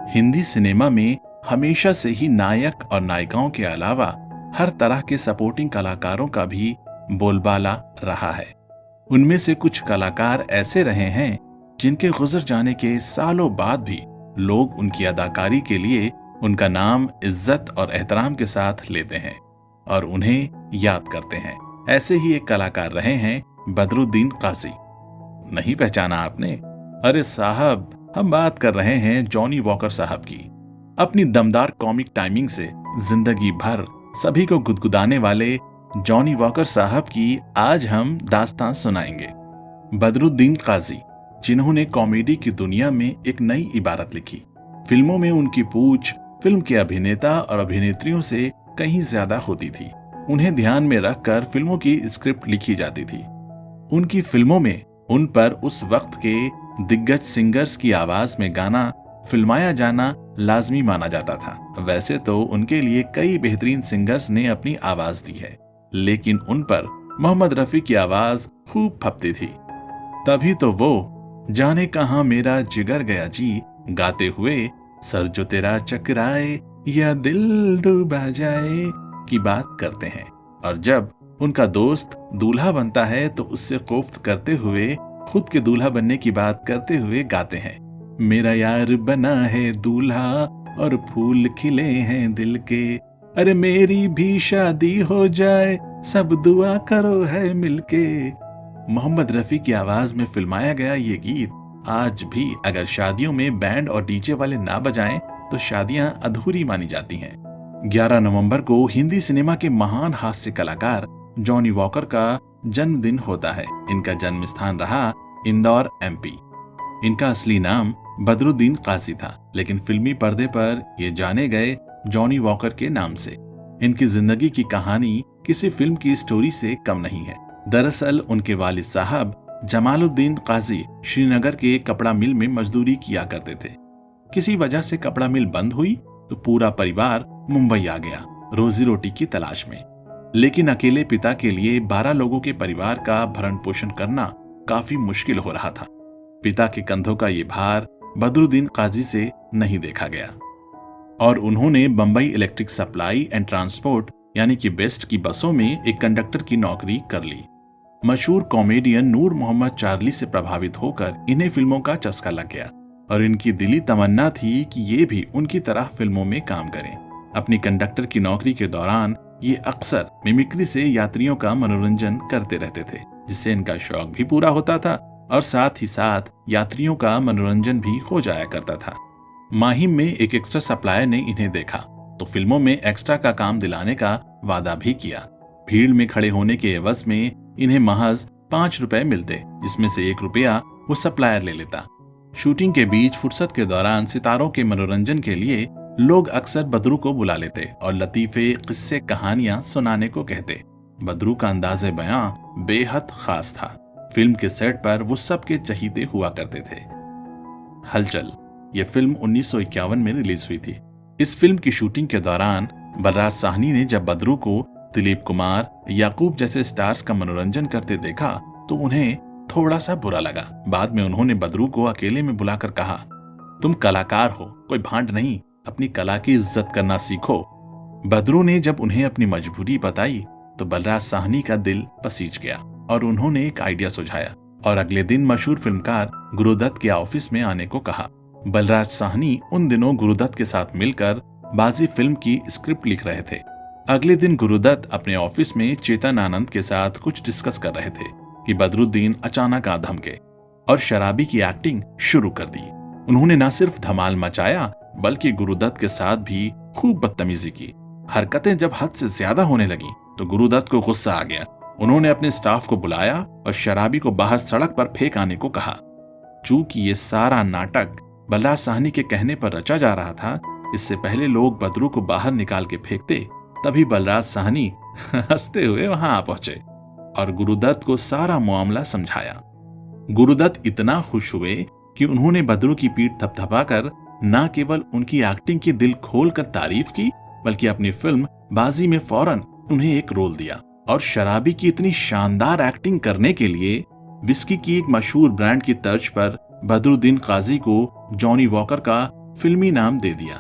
Hindi cinema में हमेशा से ही नायक और नायिकाओं के अलावा हर तरह के सपोर्टिंग कलाकारों का भी बोलबाला रहा है। उनमें से कुछ कलाकार ऐसे रहे हैं जिनके गुजर जाने के सालों बाद भी लोग उनकी अदाकारी के लिए उनका नाम इज्जत और एहतराम के साथ लेते हैं और उन्हें याद करते हैं। ऐसे ही एक कलाकार रहे हैं बदरुद्दीन काजी। नहीं पहचाना आपने? अरे साहब, हम बात कर रहे हैं जॉनी वॉकर साहब की। अपनी दमदार कॉमिक टाइमिंग से जिंदगी भर सभी को गुदगुदाने वाले जॉनी वॉकर साहब की आज हम दास्तान सुनाएंगे। बदरुद्दीन काजी, जिन्होंने कॉमेडी की दुनिया में एक नई इबारत लिखी। फिल्मों में उनकी पूछ फिल्म के अभिनेता और अभिनेत्रियों से कहीं ज्यादा होती थी। उन्हें ध्यान में रखकर फिल्मों की स्क्रिप्ट लिखी जाती थी। उनकी फिल्मों में उन पर उस वक्त के दिग्गज सिंगर्स की आवाज में गाना फिल्माया जाना लाजमी माना जाता था। वैसे तो उनके लिए कई बेहतरीन सिंगर्स ने अपनी आवाज दी है, लेकिन उन पर मोहम्मद रफी की आवाज खूब फपती थी। तभी तो वो जाने कहां मेरा जिगर गया जी गाते हुए सर जो तेरा चकराए या दिल डूबा जाए की बात करते हैं। और जब उनका दोस्त दूल्हा बनता है तो उससे कोफ्त करते हुए खुद के दूल्हा बनने की बात करते हुए गाते हैं, मेरा यार बना है दूल्हा और फूल खिले हैं दिल के, अरे मेरी भी शादी हो जाए सब दुआ करो है मिलके। मोहम्मद रफी की आवाज में फिल्माया गया ये गीत आज भी अगर शादियों में बैंड और डीजे वाले ना बजाएं तो शादियां अधूरी मानी जाती हैं। 11 नवंबर को हिंदी सिनेमा के महान हास्य कलाकार जॉनी वॉकर का जन्मदिन होता है। इनका जन्म स्थान रहा इंदौर, एमपी। इनका असली नाम बदरुद्दीन काजी था, लेकिन फिल्मी पर्दे पर ये जाने गए जॉनी वॉकर के नाम से। इनकी जिंदगी की कहानी किसी फिल्म की स्टोरी से कम नहीं है। दरअसल उनके वालिद साहब जमालुद्दीन काजी श्रीनगर के कपड़ा मिल में मजदूरी किया करते थे। किसी वजह से कपड़ा मिल बंद हुई तो पूरा परिवार मुंबई आ गया रोजी रोटी की तलाश में। लेकिन अकेले पिता के लिए 12 लोगों के परिवार का भरण पोषण करना काफी मुश्किल हो रहा था। पिता के कंधों का ये भार बदरुद्दीन काजी से नहीं देखा गया और उन्होंने Bambai electric supply and transport यानी कि बेस्ट की बसों में एक कंडक्टर की नौकरी कर ली। मशहूर कॉमेडियन नूर मोहम्मद चार्ली से प्रभावित होकर इन्हें फिल्मों का चस्का लग गया और इनकी दिली तमन्ना थी कि ये भी उनकी तरह फिल्मों में काम करें। अपनी कंडक्टर की नौकरी के दौरान ये अक्सर मिमिक्री से यात्रियों का मनोरंजन करते रहते थे, जिससे इनका शौक भी पूरा होता था और साथ ही साथ यात्रियों का मनोरंजन भी हो जाया करता था। माहिम में एक एक्स्ट्रा सप्लायर ने इन्हें देखा तो फिल्मों में एक्स्ट्रा का काम दिलाने का वादा भी किया। भीड़ में खड़े होने के एवज में इन्हें महज 5 रुपए मिलते, जिसमें से 1 रुपया वो सप्लायर ले लेता। शूटिंग के बीच फुर्सत के दौरान सितारों के मनोरंजन के लिए लोग अक्सर बदरू को बुला लेते और लतीफे, किस्से, कहानियां सुनाने को कहते। बदरू का अंदाज़े बयां बेहद खास था। फिल्म के सेट पर वो सबके चहीते हुआ करते थे। हलचल ये फिल्म 1951 में रिलीज हुई थी। इस फिल्म की शूटिंग के दौरान बलराज साहनी ने जब बदरू को दिलीप कुमार, याकूब जैसे स्टार्स का मनोरंजन करते देखा तो उन्हें थोड़ा सा बुरा लगा। बाद में उन्होंने बदरू को अकेले में बुलाकर कहा, तुम कलाकार हो, कोई भांड नहीं, अपनी कला की इज्जत करना सीखो। बदरू ने जब उन्हें अपनी मजबूरी बताई तो बलराज साहनी का दिल पसीज गया और उन्होंने एक आइडिया सुझाया और अगले दिन मशहूर फिल्मकार गुरुदत्त के ऑफिस में आने को कहा। बलराज साहनी उन दिनों गुरुदत्त के साथ मिलकर बाजी फिल्म की स्क्रिप्ट लिख रहे थे। अगले दिन गुरुदत्त अपने ऑफिस में चेतन आनंद के साथ कुछ डिस्कस कर रहे थे कि बदरुद्दीन अचानक आ धमके और शराबी की एक्टिंग शुरू कर दी। उन्होंने न सिर्फ धमाल मचाया बल्कि गुरुदत्त के साथ भी खूब बदतमीजी की। हरकतें जब हद से ज्यादा होने लगी तो गुरुदत्त को गुस्सा आ गया। उन्होंने अपने स्टाफ को बुलाया और शराबी को बाहर सड़क पर फेंक आने को कहा। चूंकि ये सारा नाटक बलराज साहनी के कहने पर रचा जा रहा था, इससे पहले लोग बदरू को बाहर निकाल के फेंकते, तभी बलराज साहनी हंसते हुए वहां आ पहुंचे और गुरुदत्त को सारा मामला समझाया। गुरुदत्त इतना खुश हुए कि उन्होंने बदरू की पीठ थपथपाकर न केवल उनकी एक्टिंग की दिल खोलकर तारीफ की, बल्कि अपनी फिल्म बाजी में फौरन उन्हें एक रोल दिया। और शराबी की इतनी शानदार एक्टिंग करने के लिए विस्की की एक मशहूर ब्रांड की तर्ज पर बदरुद्दीन काजी को जॉनी वॉकर का फिल्मी नाम दे दिया।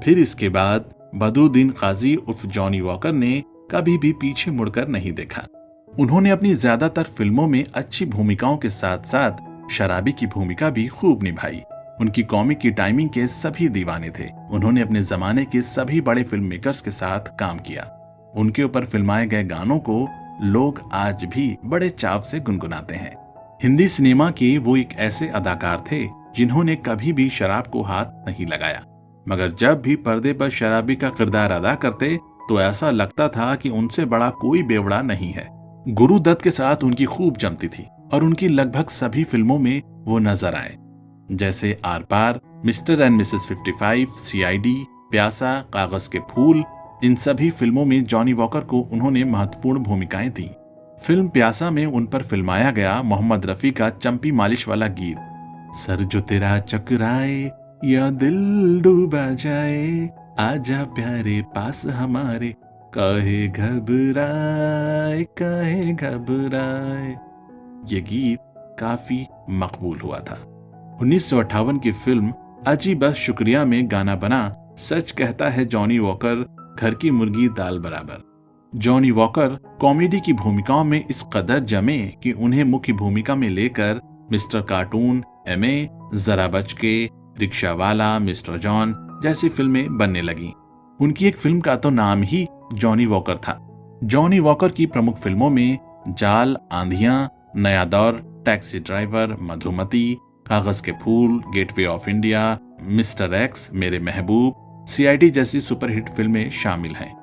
फिर इसके बाद बदरुद्दीन काजी उर्फ जॉनी वॉकर ने कभी भी पीछे मुड़कर नहीं देखा। उन्होंने अपनी ज्यादातर फिल्मों में अच्छी भूमिकाओं के साथ साथ शराबी की भूमिका भी खूब निभाई। उनकी कॉमिक की टाइमिंग के सभी दीवाने थे। उन्होंने अपने जमाने के सभी बड़े फिल्म मेकर्स के साथ काम किया। उनके ऊपर फिल्माए गए गानों को लोग आज भी बड़े चाव से गुनगुनाते हैं। हिंदी सिनेमा के वो एक ऐसे अदाकार थे जिन्होंने कभी भी शराब को हाथ नहीं लगाया, मगर जब भी पर्दे पर शराबी का किरदार अदा करते तो ऐसा लगता था कि उनसे बड़ा कोई बेवड़ा नहीं है। गुरु दत्त के साथ उनकी खूब जमती थी और उनकी लगभग सभी फिल्मों में वो नजर आए, जैसे Aar Paar, Mr and Mrs 55, CID, Pyaasa, Kaagaz Ke फूल। इन सभी फिल्मों में जॉनी वॉकर को उन्होंने महत्वपूर्ण भूमिकाएं दी। फिल्म प्यासा में उन पर फिल्माया गया मोहम्मद रफी का चंपी मालिश वाला गीत, सर जो तेरा चकराए या दिल डूबा जाए, आजा प्यारे पास हमारे, काहे घबराए काहे घबराए। ये गीत काफी मकबूल हुआ था। 1958 की फिल्म अजी बस शुक्रिया में गाना बना, सच कहता है जॉनी वॉकर घर की मुर्गी दाल बराबर। जॉनी वॉकर कॉमेडी की भूमिकाओं में इस कदर जमे कि उन्हें मुख्य भूमिका में लेकर मिस्टर कार्टून, एमए, जरा बच के, रिक्शा वाला, मिस्टर जॉन जैसी फिल्में बनने लगीं। उनकी एक फिल्म का तो नाम ही जॉनी वॉकर था। जॉनी वॉकर की प्रमुख फिल्मों में जाल, आंधियां, नया दौर, taxi driver, Madhumati, Kaagaz Ke Phool, gateway of India, mister X, Mere Mehboob, CID जैसी सुपरहिट फिल्में शामिल हैं।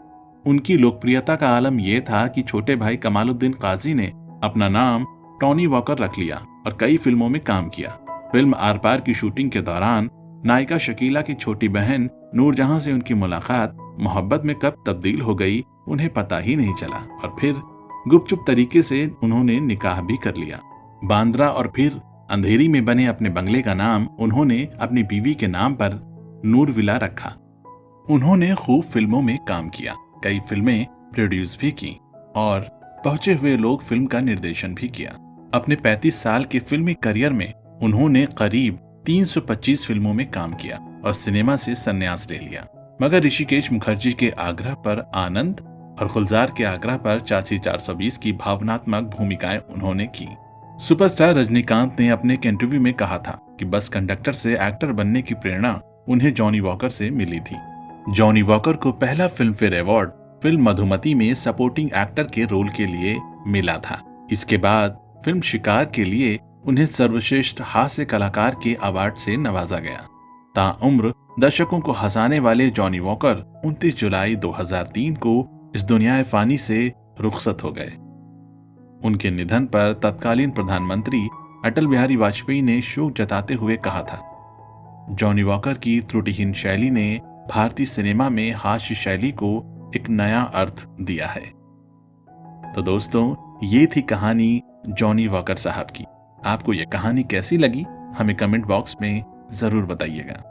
उनकी लोकप्रियता का आलम यह था कि छोटे भाई कमालुद्दीन काजी ने अपना नाम टॉनी वॉकर रख लिया और कई फिल्मों में काम किया। फिल्म आर पार की शूटिंग के दौरान नायिका शकीला की छोटी बहन नूरजहां से उनकी मुलाकात मोहब्बत में कब तब्दील हो गई उन्हें पता ही नहीं चला और फिर गुपचुप तरीके से उन्होंने निकाह भी कर लिया। बांद्रा और फिर अंधेरी में बने अपने बंगले का नाम उन्होंने अपनी बीवी के नाम पर नूर विला रखा। उन्होंने खूब फिल्मों में काम किया, कई फिल्में प्रोड्यूस भी की और पहुंचे हुए लोग फिल्म का निर्देशन भी किया। अपने 35 साल के फिल्मी करियर में उन्होंने करीब 325 फिल्मों में काम किया और सिनेमा से संन्यास ले लिया। मगर ऋषिकेश मुखर्जी के आग्रह पर आनंद और गुलजार के आग्रह पर चाची 420 की भावनात्मक भूमिकाएं उन्होंने की। सुपरस्टार रजनीकांत ने अपने एक इंटरव्यू में कहा था कि बस कंडक्टर से एक्टर बनने की प्रेरणा उन्हें जॉनी वॉकर से मिली थी। जॉनी वॉकर को पहला film fair award film Madhumati में सपोर्टिंग एक्टर के रोल के लिए मिला था। इसके बाद फिल्म शिकार के लिए उन्हें सर्वश्रेष्ठ हास्य कलाकार के अवार्ड से नवाजा गया। ताउम्र दर्शकों को हंसाने वाले जॉनी वॉकर 29 जुलाई 2003 को इस दुनिया फानी से रुखसत हो गए। उनके निधन पर तत्कालीन प्रधानमंत्री अटल बिहारी वाजपेयी ने शोक जताते हुए कहा था, जॉनी वॉकर की त्रुटिहीन शैली ने भारतीय सिनेमा में हास्य शैली को एक नया अर्थ दिया है। तो दोस्तों, ये थी कहानी जॉनी वॉकर साहब की। आपको यह कहानी कैसी लगी हमें कमेंट बॉक्स में जरूर बताइएगा।